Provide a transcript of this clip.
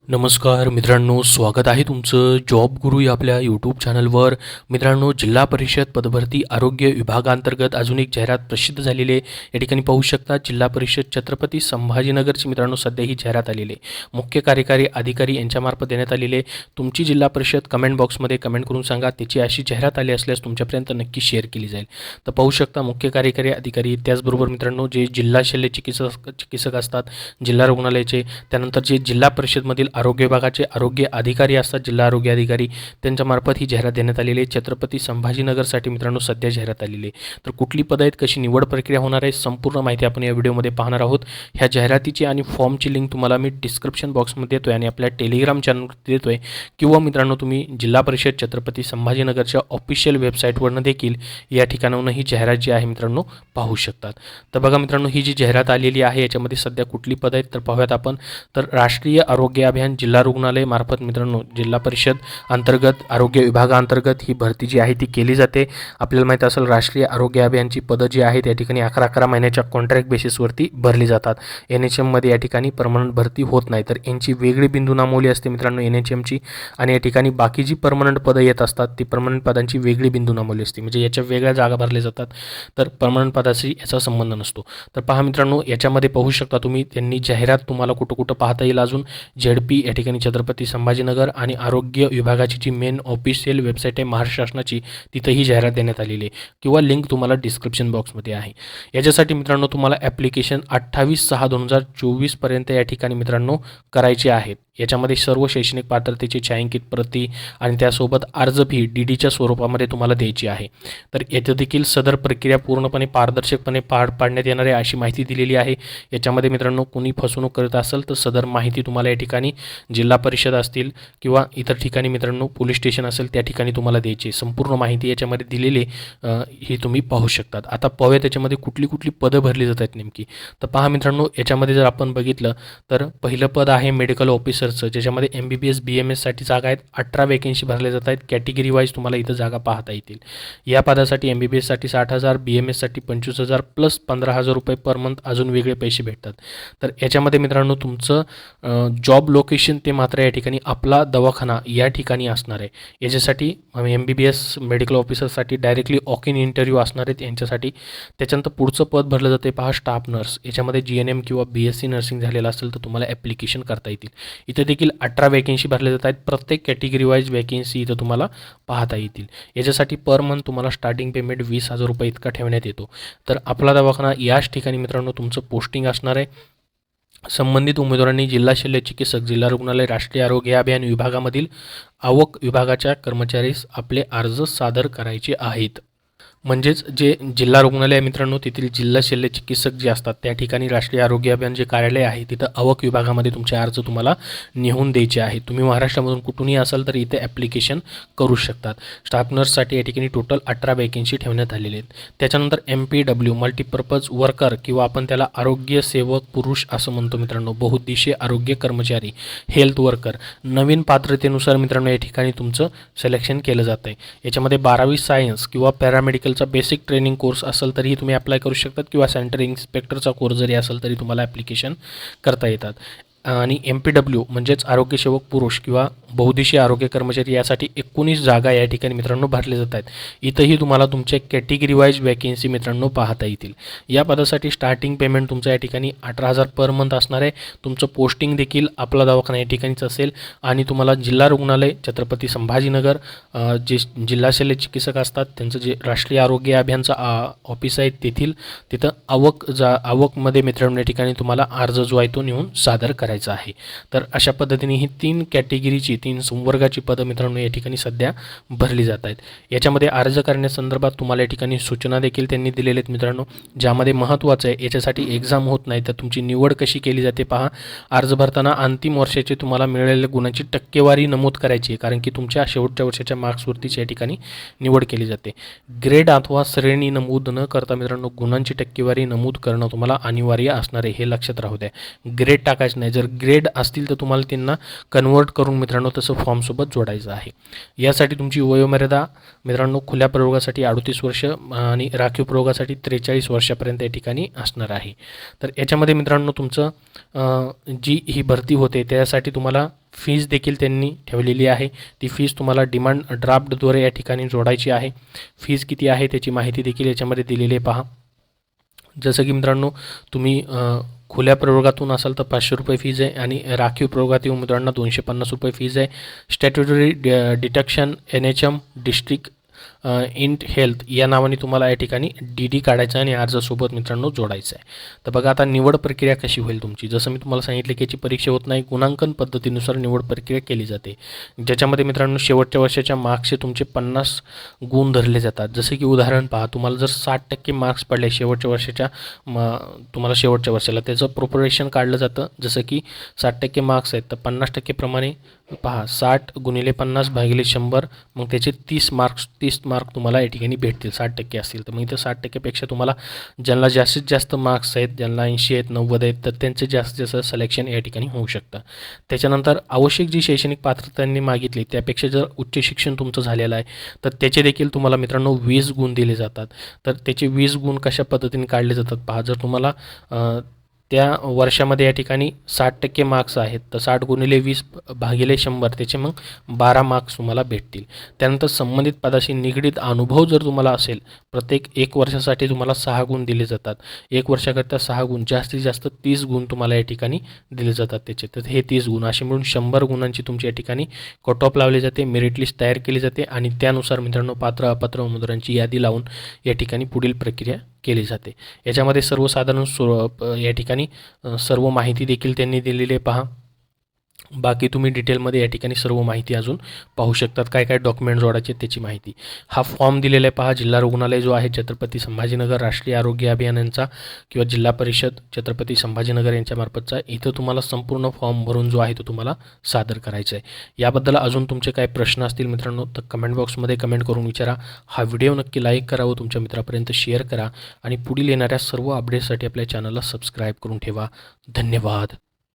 नमस्कार मित्रांनो, स्वागत आहे तुमचं जॉब गुरु या आपल्या यूट्यूब चॅनलवर. मित्रांनो, जिल्हा परिषद पदभरती आरोग्य विभागांतर्गत अजून एक जाहिरात प्रसिद्ध झालेली आहे. या ठिकाणी पाहू शकता, जिल्हा परिषद छत्रपती संभाजीनगरची मित्रांनो सध्या ही जाहिरात आलेली आहे. मुख्य कार्यकारी अधिकारी यांच्यामार्फत देण्यात आलेली आहे. तुमची जिल्हा परिषद कमेंट बॉक्समध्ये कमेंट करून सांगा, त्याची अशी जाहिरात आली असल्यास तुमच्यापर्यंत नक्की शेअर केली जाईल. तर पाहू शकता, मुख्य कार्यकारी अधिकारी, त्याचबरोबर मित्रांनो जे जिल्हा शल्य चिकित्सक असतात जिल्हा रुग्णालयाचे, त्यानंतर जे जिल्हा परिषदमधील आरोग्य विभागाचे आरोग्य अधिकारी असतात, जिल्हा आरोग्य अधिकारी, त्यांच्यामार्फत ही जाहिरात देण्यात आलेली आहे. छत्रपती संभाजीनगरसाठी मित्रांनो सध्या जाहिरात आलेली आहे. तर कुठली पदं आहेत, कशी निवड प्रक्रिया होणार आहे, संपूर्ण माहिती आपण या व्हिडिओमध्ये पाहणार आहोत. ह्या जाहिरातीची आणि फॉर्मची लिंक तुम्हाला मी डिस्क्रिप्शन बॉक्समध्ये देतो आहे आणि आपल्या टेलिग्राम चॅनलवरती देतो आहे, किंवा मित्रांनो तुम्ही जिल्हा परिषद छत्रपती संभाजीनगरच्या ऑफिशियल वेबसाईटवरनं देखील या ठिकाणाहून ही जाहिरात जी आहे मित्रांनो पाहू शकतात. तर बघा मित्रांनो, ही जी जाहिरात आलेली आहे याच्यामध्ये सध्या कुठली पदं आहेत तर पाहूयात आपण. तर राष्ट्रीय आरोग्य अभियान जिल्हा रुग्णालय मार्फत मित्रांनो जिल्हा परिषद अंतर्गत आरोग्य विभागाअंतर्गत ही भरती जी आहे ती केली जाते. आपल्याला माहीत असेल, राष्ट्रीय आरोग्य अभियानची पदं जी आहेत या ठिकाणी 11-11 महिन्याच्या कॉन्ट्रॅक्ट बेसिसवरती भरली जातात. NHMमध्ये या ठिकाणी परमनंट भरती होत नाही, तर यांची वेगळी बिंदू नामवली असते मित्रांनो NHMची, आणि या ठिकाणी बाकी जी परमनंट पदं येत असतात ती परमनंट पदांची वेगळी बिंदू नामवली असते, म्हणजे याच्या वेगळ्या जागा भरल्या जातात. तर परमनंट पदाशी याचा संबंध नसतो. तर पहा मित्रांनो, याच्यामध्ये पाहू शकता तुम्ही, त्यांनी जाहिरात तुम्हाला कुठं कुठं पाहता येईल. अजून ZP या ठिकाणी छत्रपती संभाजीनगर आणि आरोग्य विभागाची जी मेन ऑफिशियल वेबसाईट आहे महाराष्ट्र शासनाची, तिथं ही जाहिरात देण्यात आलेली आहे, किंवा लिंक तुम्हाला डिस्क्रिप्शन बॉक्समध्ये आहे. याच्यासाठी मित्रांनो तुम्हाला ॲप्लिकेशन 28/6/2024 पर्यंत या ठिकाणी मित्रांनो करायचे आहेत. याच्यामध्ये सर्व शैक्षणिक पात्रतेची छायांकित प्रती आणि त्यासोबत अर्ज फी DDच्या स्वरूपामध्ये तुम्हाला द्यायची आहे. तर येथे देखील सदर प्रक्रिया पूर्णपणे पारदर्शकपणे पार पाडण्यात येणार आहे अशी माहिती दिलेली आहे. याच्यामध्ये मित्रांनो कोणी फसवणूक करत असेल तर सदर माहिती तुम्हाला या ठिकाणी जिल्हा परिषद असतील किंवा इतर ठिकाणी मित्रांनो पोलीस स्टेशन असेल त्या ठिकाणी तुम्हाला द्यायची संपूर्ण माहिती याच्यामध्ये दिलेली ही तुम्ही पाहू शकतात. आता पाहूया त्याच्यामध्ये कुठली कुठली पदं भरली जात आहेत नेमकी. तर पहा मित्रांनो, याच्यामध्ये जर आपण बघितलं तर पहिलं पद आहे मेडिकल ऑफिसरचं, ज्याच्यामध्ये MBBS BMS साठी जागा आहेत. 18 वॅकेन्सी भरल्या जात आहेत. कॅटेगरी वाईज तुम्हाला इथं जागा पाहता येतील. या पदासाठी MBBS साठी 60,000, BMS साठी 25,000 प्लस 15,000 रुपये पर मंथ अजून वेगळे पैसे भेटतात. तर याच्यामध्ये मित्रांनो तुमचं जॉब लोकेशन ते मात्र या ठिकाणी आपला दवाखाना या ठिकाणी असणार आहे. याच्यासाठी MBBS मेडिकल ऑफिसरसाठी डायरेक्टली वॉक इन इंटरव्ह्यू असणार आहेत यांच्यासाठी. त्याच्यानंतर पुढचं पद भरलं जाते पहा स्टाफ नर्स. याच्यामध्ये GNM किंवा BSc नर्सिंग झालेलं असेल तर तुम्हाला ॲप्लिकेशन करता येतील. इथे देखील 18 वॅकेन्सी भरल्या जात आहेत. प्रत्येक कॅटेगरी वाईज वॅकेन्सी इथं तुम्हाला पाहता येतील. याच्यासाठी पर मंथ तुम्हाला स्टार्टिंग पेमेंट 20,000 रुपये इतका ठेवण्यात येतो. तर आपला दवाखाना याच ठिकाणी मित्रांनो तुमचं पोस्टिंग असणार आहे. संबंधित उमेदवारांनी जिल्हा शल्य चिकित्सक, जिल्हा रुग्णालय, राष्ट्रीय आरोग्य अभियान विभागामधील आवक विभागाच्या कर्मचारीस आपले अर्ज सादर करायचे आहेत. म्हणजेच जे जिल्हा रुग्णालय आहे मित्रांनो, तेथील जिल्हा शल्य चिकित्सक जे असतात त्या ठिकाणी राष्ट्रीय आरोग्य अभियान जे कार्यालय आहे तिथं आवक विभागामध्ये तुमचे अर्ज तुम्हाला नेऊन द्यायचे आहेत. तुम्ही महाराष्ट्रामधून कुठूनही असाल तर इथे ॲप्लिकेशन करू शकतात. स्टाफ नर्ससाठी या ठिकाणी टोटल 18 वॅकेन्सी ठेवण्यात आलेले आहेत. त्याच्यानंतर MPW मल्टीपर्पज वर्कर, किंवा आपण त्याला आरोग्य सेवक पुरुष असं म्हणतो मित्रांनो, बहुउद्देशीय आरोग्य कर्मचारी, हेल्थ वर्कर, नवीन पात्रतेनुसार मित्रांनो या ठिकाणी तुमचं सिलेक्शन केलं जातं आहे. याच्यामध्ये 12वी सायन्स किंवा पॅरामेडिकल बेसिक ट्रेनिंग कोर्स असेल तरीही तुम्ही अप्लाय करू शकतात, किंवा सेंटर इन्स्पेक्टरचा कोर्स जरी असेल तरी तुम्हाला ॲप्लिकेशन करता येतात. आणि MPW म्हणजेच आरोग्यसेवक पुरुष किंवा बहुउद्देशीय आरोग्य कर्मचारी, यासाठी 19 जागा या ठिकाणी मित्रांनो भरल्या जात आहेत. इथंही तुम्हाला तुमच्या कॅटेगरी वाईज वॅकेन्सी मित्रांनो पाहता येतील. या पदासाठी स्टार्टिंग पेमेंट तुमचं या ठिकाणी 18,000 पर मंथ असणार आहे. तुमचं पोस्टिंग देखील आपला दवाखाना या ठिकाणीच असेल, आणि तुम्हाला जिल्हा रुग्णालय छत्रपती संभाजीनगर जे जिल्हा शल्य चिकित्सक असतात त्यांचं जे राष्ट्रीय आरोग्य अभियानचं ऑफिस आहे तिथं आवकमध्ये मित्रांनो या ठिकाणी तुम्हाला अर्ज जो आहे तो नेऊन सादर करायचा आहे. तर अशा पद्धतीने ही 3 कॅटेगरीची 3 संवर्गाची पदं मित्रांनो या ठिकाणी सध्या भरली जात आहेत. याच्यामध्ये अर्ज करण्यासंदर्भात तुम्हाला या ठिकाणी सूचना देखील त्यांनी दिलेल्या आहेत मित्रांनो, ज्यामध्ये महत्त्वाचं आहे याच्यासाठी एक्झाम होत नाही, तर तुमची निवड कशी केली जाते पहा. अर्ज भरताना अंतिम वर्षाचे तुम्हाला मिळालेल्या गुणांची टक्केवारी नमूद करायची आहे, कारण की तुमच्या शेवटच्या वर्षाच्या मार्क्सवरतीच या ठिकाणी निवड केली जाते. ग्रेड अथवा श्रेणी नमूद न करता मित्रांनो गुणांची टक्केवारी नमूद करणं तुम्हाला अनिवार्य असणार आहे, हे लक्षात राहू द्या. ग्रेड टाकायचं नाही. जर ग्रेड असतील तर तुम्हाला त्यांना कन्वर्ट करून मित्रांनो तसं फॉर्मसोबत जोडायचं आहे. यासाठी तुमची वयोमर्यादा मित्रांनो खुल्या प्रयोगासाठी 38 वर्ष आणि राखीव प्रयोगासाठी 43 वर्षापर्यंत या ठिकाणी असणार आहे. तर याच्यामध्ये मित्रांनो तुमचं जी ही भरती होते त्यासाठी तुम्हाला फीज देखील त्यांनी ठेवलेली आहे. ती फीज तुम्हाला डिमांड ड्राफ्टद्वारे या ठिकाणी जोडायची आहे. फीज किती आहे त्याची माहिती देखील याच्यामध्ये दिलेली आहे पहा. जसं की मित्रांनो तुम्ही खुल्या प्रवर्गातून असाल तर 500 रुपये फीज आहे आणि राखीव प्रवर्गात येऊन मित्रांनो 250 रुपये फीज आहे. Statutory deduction NHM district int health या नावाने तुम्हाला या ठिकाणी DD काढायचं आणि अर्जासोबत मित्रांनो जोडायचं आहे. तर बघा आता निवड प्रक्रिया कशी होईल तुमची. जसं मी तुम्हाला सांगितलं की याची परीक्षा होत नाही, गुणांकन पद्धतीनुसार निवड प्रक्रिया केली जाते, ज्याच्यामध्ये मित्रांनो शेवटच्या वर्षाच्या मार्क्सचे तुमचे 50 गुण धरले जातात. जसे की उदाहरण पहा, तुम्हाला जर 60% मार्क्स पडले शेवटच्या वर्षाच्या तुम्हाला शेवटच्या वर्षाला त्याचं प्रोपोरेशन काढलं जातं. जसं की 60% मार्क्स आहेत तर 50% प्रमाणे पहा 60 गुणिले 50 भागिले 100 मग त्याचे 30 मार्क तुम्हाला या ठिकाणी भेटतील. 60% असतील तर मग इथं 60%पेक्षा तुम्हाला ज्यांना जास्तीत जास्त मार्क्स आहेत, ज्यांना 80 आहेत 90 आहेत तर त्यांचे जास्तीत जास्त सिलेक्शन या ठिकाणी होऊ शकतं. त्याच्यानंतर आवश्यक जी शैक्षणिक पात्रता त्यांनी मागितली त्यापेक्षा जर उच्च शिक्षण तुमचं झालेलं आहे तर त्याचे देखील तुम्हाला मित्रांनो 20 गुण दिले जातात. तर त्याचे 20 गुण कशा पद्धतीने काढले जातात पहा. जर तुम्हाला त्या वर्षामध्ये या ठिकाणी 60% मार्क्स आहेत तर 60 गुणिले 20 भागिले 100 त्याचे मग 12 मार्क्स तुम्हाला भेटतील. त्यानंतर संबंधित पदाशी निगडीत अनुभव जर तुम्हाला असेल, प्रत्येक 1 वर्षासाठी तुम्हाला 6 गुण दिले जातात. 1 वर्षाकरता 6 गुण, जास्तीत जास्त 30 गुण तुम्हाला या ठिकाणी दिले जातात त्याचे. तर हे 30 गुण असे मिळून 100 गुणांची तुमची या ठिकाणी कट ऑफ लावली जाते, मेरिट लिस्ट तयार केली जाते आणि त्यानुसार मित्रांनो पात्र अपात्र उमेदवारांची यादी लावून या ठिकाणी पुढील प्रक्रिया केली जाते. याच्यामध्ये सर्वसाधारण या ठिकाणी सर्व माहिती देखील त्यांनी दिलेली आहे पहा. बाकी तुम्ही डिटेलमध्ये या ठिकाणी सर्व माहिती अजून पाहू शकतात. काय काय डॉक्युमेंट जोडायचे त्याची माहिती. हा फॉर्म दिलेला आहे पहा. जिल्हा रुग्णालय जो आहे छत्रपती संभाजीनगर राष्ट्रीय आरोग्य अभियान यांचा किंवा जिल्हा परिषद छत्रपती संभाजीनगर यांच्यामार्फतचा, इथं तुम्हाला संपूर्ण फॉर्म भरून जो आहे तो तुम्हाला सादर करायचा आहे. याबद्दल अजून तुमचे काय प्रश्न असतील मित्रांनो तर कमेंट बॉक्समध्ये कमेंट करून विचारा. हा व्हिडिओ नक्की लाईक करा व तुमच्या मित्रापर्यंत शेअर करा आणि पुढील येणाऱ्या सर्व अपडेट्ससाठी आपल्या चॅनलला सबस्क्राईब करून ठेवा. धन्यवाद.